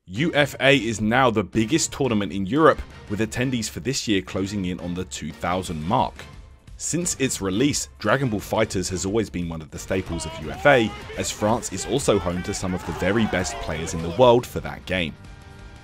UFA is now the biggest tournament in Europe, with attendees for this year closing in on the 2,000 mark. Since its release, Dragon Ball FighterZ has always been one of the staples of UFA, as France is also home to some of the very best players in the world for that game.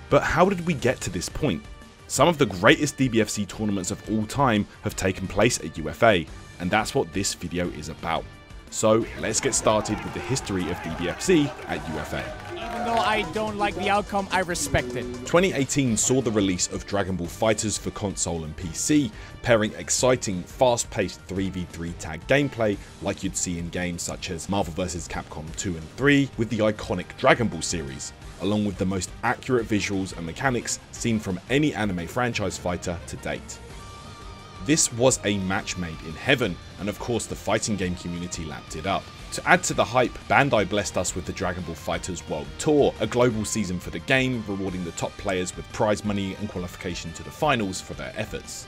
But how did we get to this point? Some of the greatest DBFZ tournaments of all time have taken place at UFA, and that's what this video is about. So let's get started with the history of DBFZ at UFA. Even though I don't like the outcome, I respect it. 2018 saw the release of Dragon Ball FighterZ for console and PC, pairing exciting, fast-paced 3v3 tag gameplay like you'd see in games such as Marvel vs. Capcom 2 and 3 with the iconic Dragon Ball series, along with the most accurate visuals and mechanics seen from any anime franchise fighter to date. This was a match made in heaven, and of course the fighting game community lapped it up. To add to the hype, Bandai blessed us with the Dragon Ball FighterZ World Tour, a global season for the game, rewarding the top players with prize money and qualification to the finals for their efforts.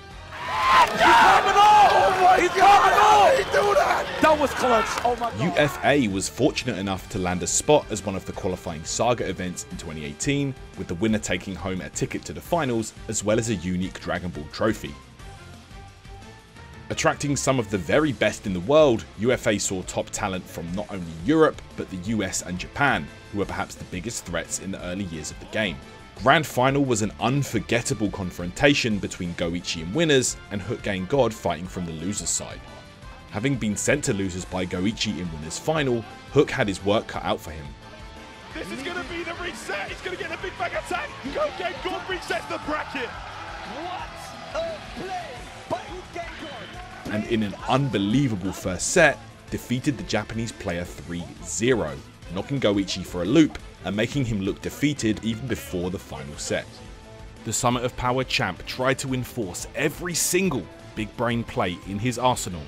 That was clutch. Oh my God. UFA was fortunate enough to land a spot as one of the qualifying Saga events in 2018, with the winner taking home a ticket to the finals, as well as a unique Dragon Ball trophy. Attracting some of the very best in the world, UFA saw top talent from not only Europe, but the US and Japan, who were perhaps the biggest threats in the early years of the game. Grand Final was an unforgettable confrontation between Goichi in winners and Hook Gang God fighting from the losers side. Having been sent to losers by Goichi in winners final, Hook had his work cut out for him. This is going to be the reset. He's going to get a big bang attack. Hook Gang God resets the bracket. What a play by Hook Gang God. And in an unbelievable first set, defeated the Japanese player 3-0, knocking Goichi for a loop and making him look defeated even before the final set. The Summit of Power champ tried to enforce every single big brain play in his arsenal.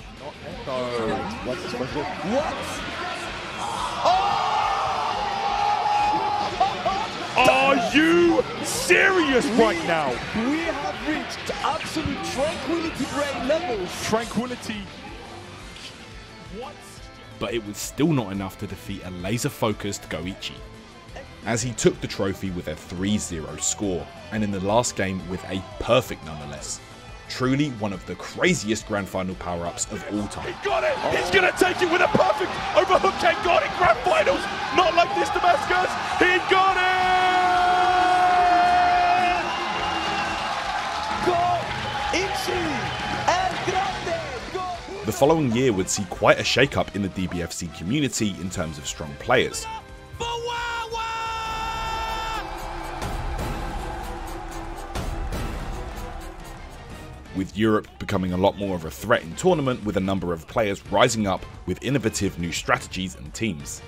Are you serious right now? We have reached absolute tranquility brain levels. Tranquility. What? But it was still not enough to defeat a laser-focused Goichi, as he took the trophy with a 3-0 score, and in the last game with a perfect nonetheless. Truly one of the craziest Grand Final power-ups of all time. He got it! He's going to take it with a perfect over Hook Gang God in Grand Finals! Not like this, Damascus! He got it! The following year would see quite a shake-up in the DBFZ community in terms of strong players. With Europe becoming a lot more of a threat in tournament, with a number of players rising up with innovative new strategies and teams.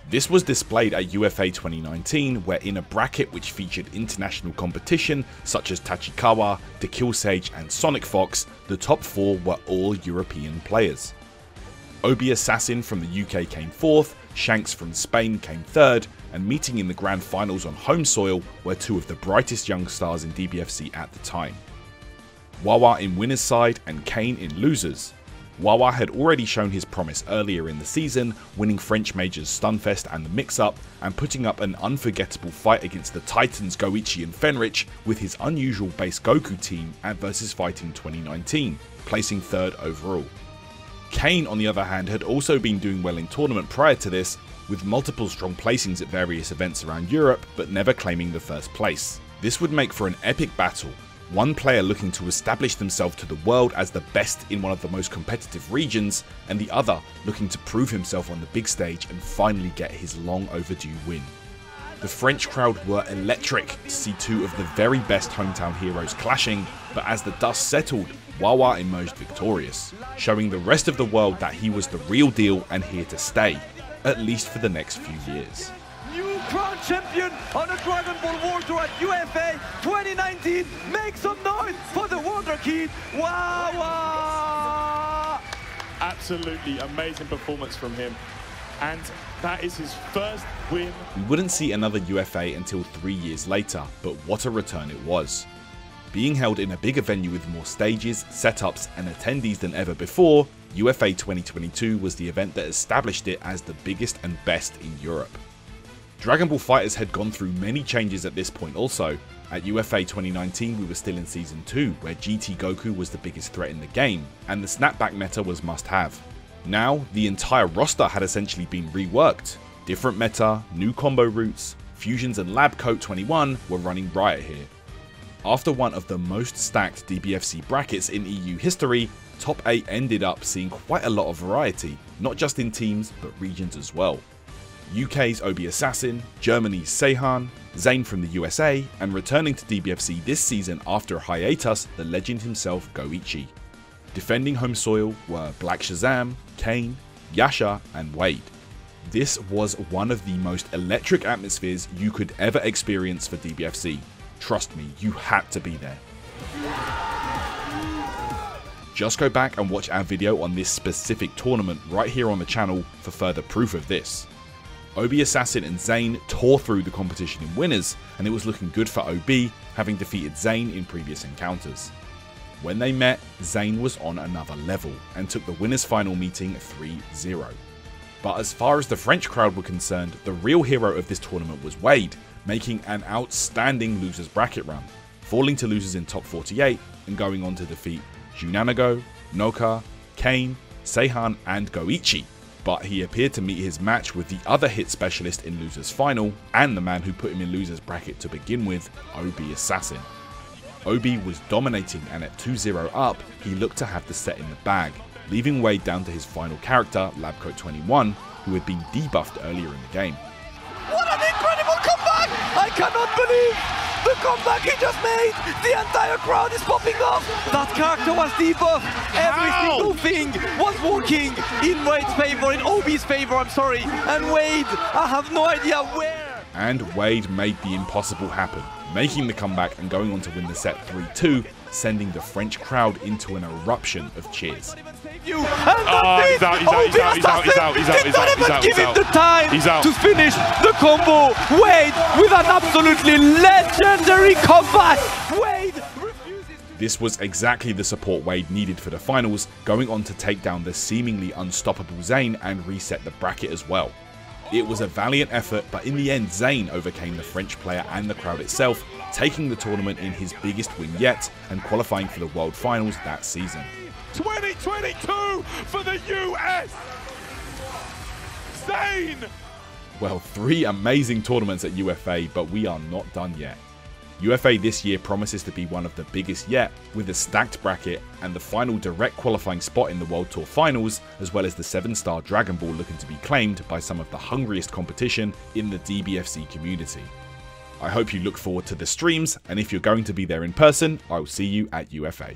This was displayed at UFA 2019, where in a bracket which featured international competition such as Tachikawa, The Kill Sage and Sonic Fox, the top 4 were all European players. Obi Assassin from the UK came 4th, Shanks from Spain came 3rd, and meeting in the grand finals on home soil were 2 of the brightest young stars in DBFZ at the time. Wawa in winners side and Kane in losers. Wawa had already shown his promise earlier in the season, winning French majors Stunfest and the Mix-Up, and putting up an unforgettable fight against the Titans Goichi and Fenrich with his unusual base Goku team at Versus Fighting 2019, placing 3rd overall. Kane, on the other hand, had also been doing well in tournament prior to this, with multiple strong placings at various events around Europe, but never claiming the first place. This would make for an epic battle, one player looking to establish themselves to the world as the best in one of the most competitive regions, and the other looking to prove himself on the big stage and finally get his long overdue win. The French crowd were electric to see 2 of the very best hometown heroes clashing, but as the dust settled, Wawa emerged victorious, showing the rest of the world that he was the real deal and here to stay, at least for the next few years. Crown champion on the Dragon Ball World Tour at UFA 2019. Make some noise for the Wonder Kid, Wawa! Absolutely amazing performance from him. And that is his first win. We wouldn't see another UFA until 3 years later, but what a return it was. Being held in a bigger venue with more stages, setups, and attendees than ever before, UFA 2022 was the event that established it as the biggest and best in Europe. Dragon Ball FighterZ had gone through many changes at this point also. At UFA 2019 we were still in Season 2, where GT Goku was the biggest threat in the game, and the snapback meta was must have. Now, the entire roster had essentially been reworked. Different meta, new combo routes, fusions and Lab Coat 21 were running riot here. After one of the most stacked DBFZ brackets in EU history, Top 8 ended up seeing quite a lot of variety, not just in teams but regions as well. UK's Obi Assassin, Germany's Seihan, Zayn from the USA, and returning to DBFZ this season after a hiatus, the legend himself Goichi. Defending home soil were Black Shazam, Kane, Yasha, and Wade. This was one of the most electric atmospheres you could ever experience for DBFZ. Trust me, you had to be there. Just go back and watch our video on this specific tournament right here on the channel for further proof of this. Obi Assassin and Zayn tore through the competition in winners, and it was looking good for Obi, having defeated Zayn in previous encounters. When they met, Zayn was on another level, and took the winners final meeting 3-0. But as far as the French crowd were concerned, the real hero of this tournament was Wade, making an outstanding losers bracket run, falling to losers in top 48 and going on to defeat Junanago, Noka, Kane, Seihan and Goichi. But he appeared to meet his match with the other hit specialist in losers final, and the man who put him in losers bracket to begin with, Obi Assassin. Obi was dominating, and at 2-0 up, he looked to have the set in the bag, leaving Wade down to his final character, Labcoat 21, who had been debuffed earlier in the game. What an incredible comeback! I cannot believe the comeback he just made! The entire crowd is popping off! That character was debuffed! Every single thing was working in Wade's favor, in Obi's favor, I'm sorry. And Wade, I have no idea where! And Wade made the impossible happen, making the comeback and going on to win the set 3-2, sending the French crowd into an eruption of cheers. He's out. Give him the time to finish the combo. Wade with an absolutely legendary comeback. Wade refuses to... This was exactly the support Wade needed for the finals, going on to take down the seemingly unstoppable Zayn and reset the bracket as well. It was a valiant effort, but in the end Zayn overcame the French player and the crowd itself, taking the tournament in his biggest win yet and qualifying for the World Finals that season. 2022 for the US! Zayn! Well, 3 amazing tournaments at UFA, but we are not done yet. UFA this year promises to be one of the biggest yet, with a stacked bracket and the final direct qualifying spot in the World Tour Finals, as well as the 7-star Dragon Ball looking to be claimed by some of the hungriest competition in the DBFZ community. I hope you look forward to the streams, and if you're going to be there in person, I'll see you at UFA.